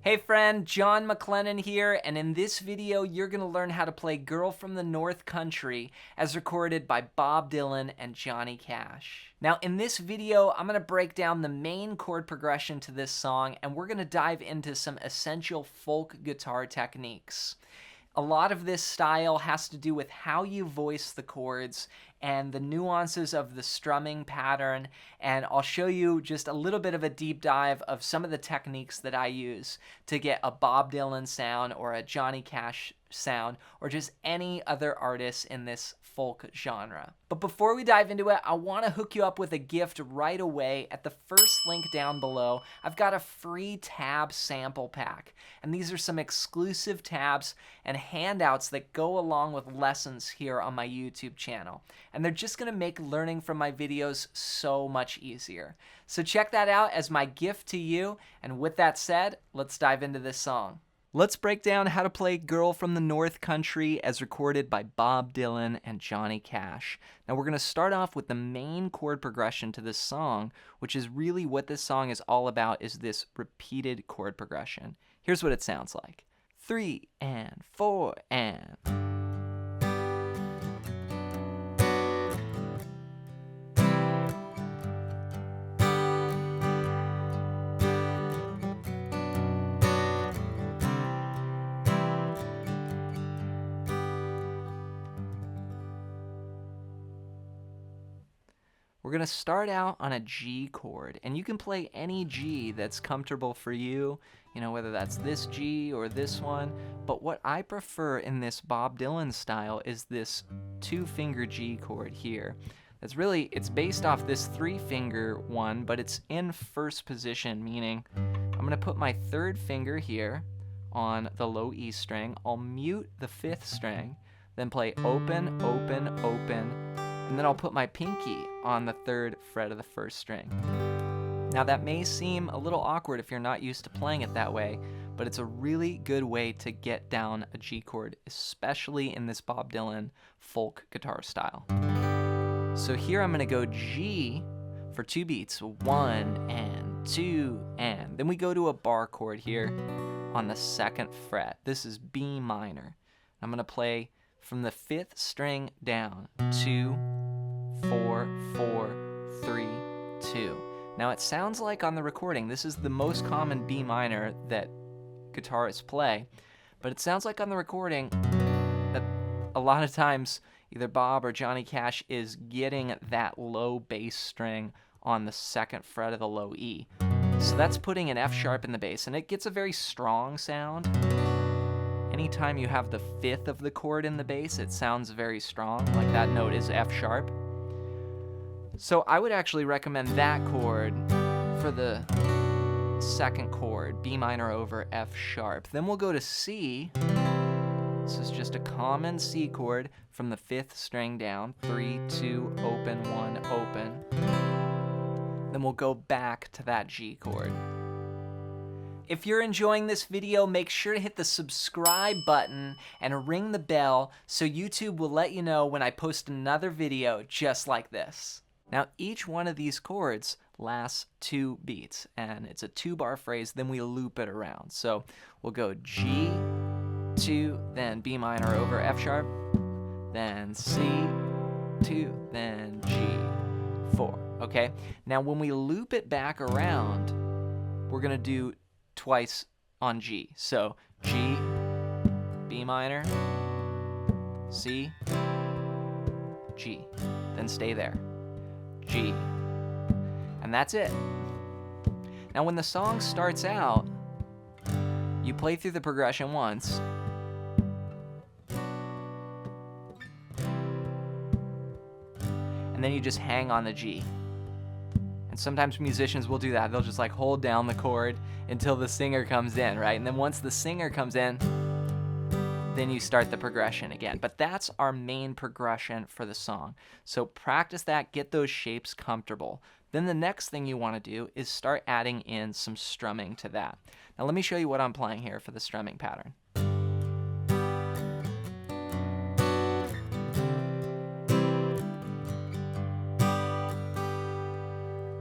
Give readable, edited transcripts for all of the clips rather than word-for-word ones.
Hey friend, John MacLennan here, and in this video you're going to learn how to play Girl from the North Country as recorded by Bob Dylan and Johnny Cash. Now in this video I'm going to break down the main chord progression to this song, and we're going to dive into some essential folk guitar techniques. A lot of this style has to do with how you voice the chords and the nuances of the strumming pattern, and I'll show you just a little bit of a deep dive of some of the techniques that I use to get a Bob Dylan sound or a Johnny Cash sound or just any other artist in this folk genre. But before we dive into it, I want to hook you up with a gift right away. At the first link down below, I've got a free tab sample pack, and these are some exclusive tabs and handouts that go along with lessons here on my YouTube channel, and they're just going to make learning from my videos so much easier. So check that out as my gift to you, and with that said, let's dive into this song. Let's break down how to play Girl from the North Country as recorded by Bob Dylan and Johnny Cash. Now we're going to start off with the main chord progression to this song, which is really what this song is all about, is this repeated chord progression. Here's what it sounds like. 3 and 4 and... We're going to start out on a G chord, and you can play any G that's comfortable for you, whether that's this G or this one, but what I prefer in this Bob Dylan style is this 2-finger G chord here. It's based off this 3-finger one, but it's in first position, meaning I'm going to put my 3rd finger here on the low E string, I'll mute the 5th string, then play open, open, open, and then I'll put my pinky on the 3rd fret of the 1st string. Now that may seem a little awkward if you're not used to playing it that way, but it's a really good way to get down a G chord, especially in this Bob Dylan folk guitar style. So here I'm going to go G for 2 beats, 1 and 2 and. Then we go to a bar chord here on the 2nd fret. This is B minor. I'm going to play from the 5th string down, 2, 4, 4, 3, 2. Now it sounds like on the recording, this is the most common B minor that guitarists play, but it sounds like on the recording that a lot of times either Bob or Johnny Cash is getting that low bass string on the 2nd fret of the low E. So that's putting an F sharp in the bass, and it gets a very strong sound. Anytime you have the 5th of the chord in the bass, it sounds very strong, like that note is F sharp. So I would actually recommend that chord for the 2nd chord, B minor over F sharp. Then we'll go to C. This is just a common C chord from the 5th string down, 3, 2, open, 1, open. Then we'll go back to that G chord. If you're enjoying this video, make sure to hit the subscribe button and ring the bell so YouTube will let you know when I post another video just like this. Now each one of these chords lasts 2 beats, and it's a 2-bar phrase, then we loop it around. So we'll go G, 2, then B minor over F sharp, then C, 2, then G, 4. Okay? Now when we loop it back around, we're going to do twice on G. So G, B minor, C, G. Then stay there. G. And that's it. Now when the song starts out, you play through the progression once. And then you just hang on the G. And sometimes musicians will do that. They'll just hold down the chord until the singer comes in, right? And then once the singer comes in, then you start the progression again. But that's our main progression for the song. So practice that, get those shapes comfortable. Then the next thing you want to do is start adding in some strumming to that. Now let me show you what I'm playing here for the strumming pattern.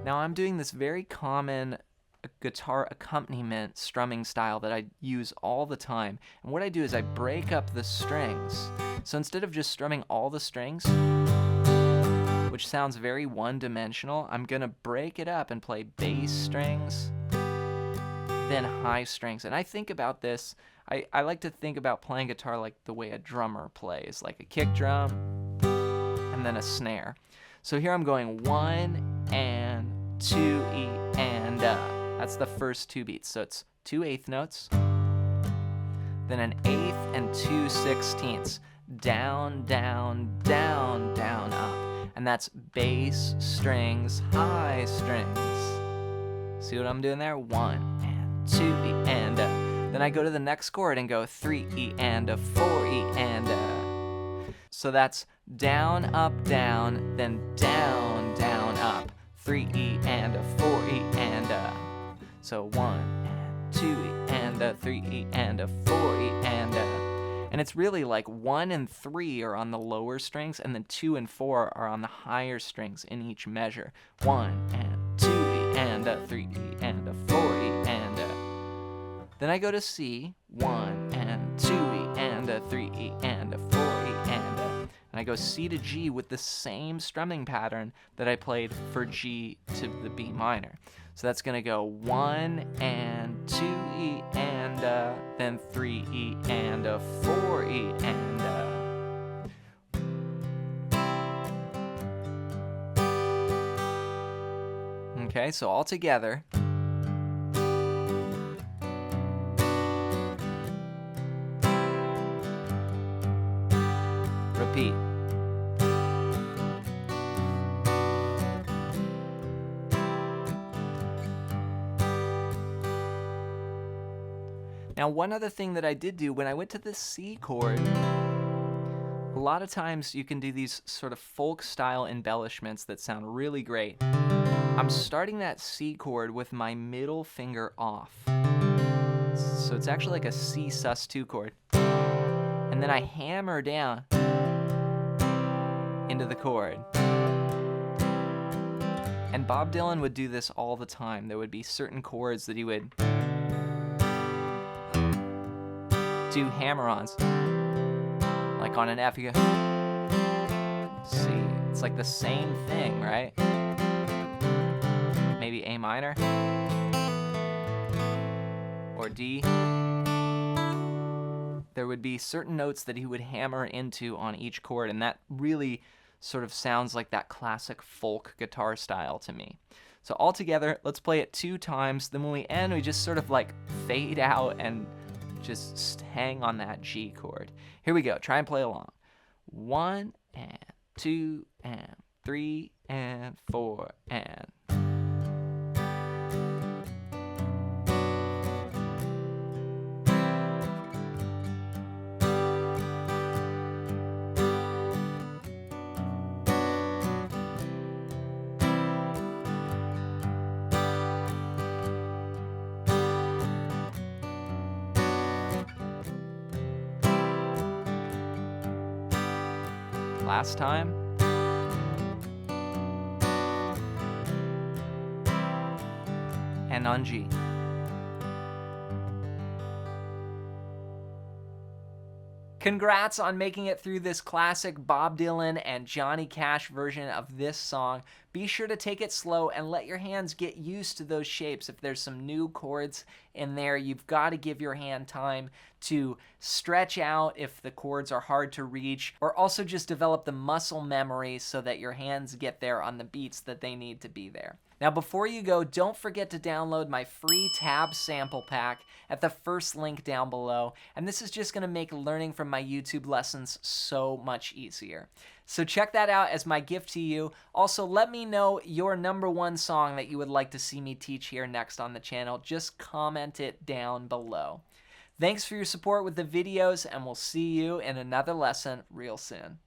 Now I'm doing this very common a guitar accompaniment strumming style that I use all the time. And what I do is I break up the strings. So instead of just strumming all the strings, which sounds very one-dimensional, I'm gonna break it up and play bass strings, then high strings. And I think about this, I like to think about playing guitar like the way a drummer plays, like a kick drum and then a snare. So here I'm going 1 and 2 E and that's the first 2 beats. So it's 2 eighth notes, then an eighth and 2 sixteenths. Down, down, down, down, up. And that's bass strings, high strings. See what I'm doing there? 1 and 2 E and Then I go to the next chord and go 3 E and 4 E and So that's down, up, down, then down, down, up. 3 E and 4 E and So 1 and 2 E and 3 E and 4 E and it's really like 1 and 3 are on the lower strings, and then 2 and 4 are on the higher strings in each measure. 1 and 2 E and 3 E and 4 E and then I go to C. 1 and 2 E and 3 E and 4 E and I go C to G with the same strumming pattern that I played for G to the B minor. So that's going to go 1 and 2 E and then 3 E and 4 E and Okay, so all together. Repeat. Now, one other thing that I did do when I went to the C chord, a lot of times you can do these sort of folk style embellishments that sound really great. I'm starting that C chord with my middle finger off. So it's actually like a C sus2 chord. And then I hammer down into the chord. And Bob Dylan would do this all the time. There would be certain chords that he would do hammer-ons, like on an F. You go, see, it's like the same thing, right? Maybe A minor or D. There would be certain notes that he would hammer into on each chord, and that really sort of sounds like that classic folk guitar style to me. So all together, let's play it 2 times. Then when we end, we just sort of like fade out and just hang on that G chord. Here we go. Try and play along. 1 and 2 and 3 and 4 and. Last time. And on G. Congrats on making it through this classic Bob Dylan and Johnny Cash version of this song. Be sure to take it slow and let your hands get used to those shapes. If there's some new chords in there, you've got to give your hand time to stretch out if the chords are hard to reach, or also just develop the muscle memory so that your hands get there on the beats that they need to be there. Now, before you go, don't forget to download my free tab sample pack at the first link down below. And this is just going to make learning from my YouTube lessons so much easier. So check that out as my gift to you. Also, let me know your #1 song that you would like to see me teach here next on the channel. Just comment it down below. Thanks for your support with the videos, and we'll see you in another lesson real soon.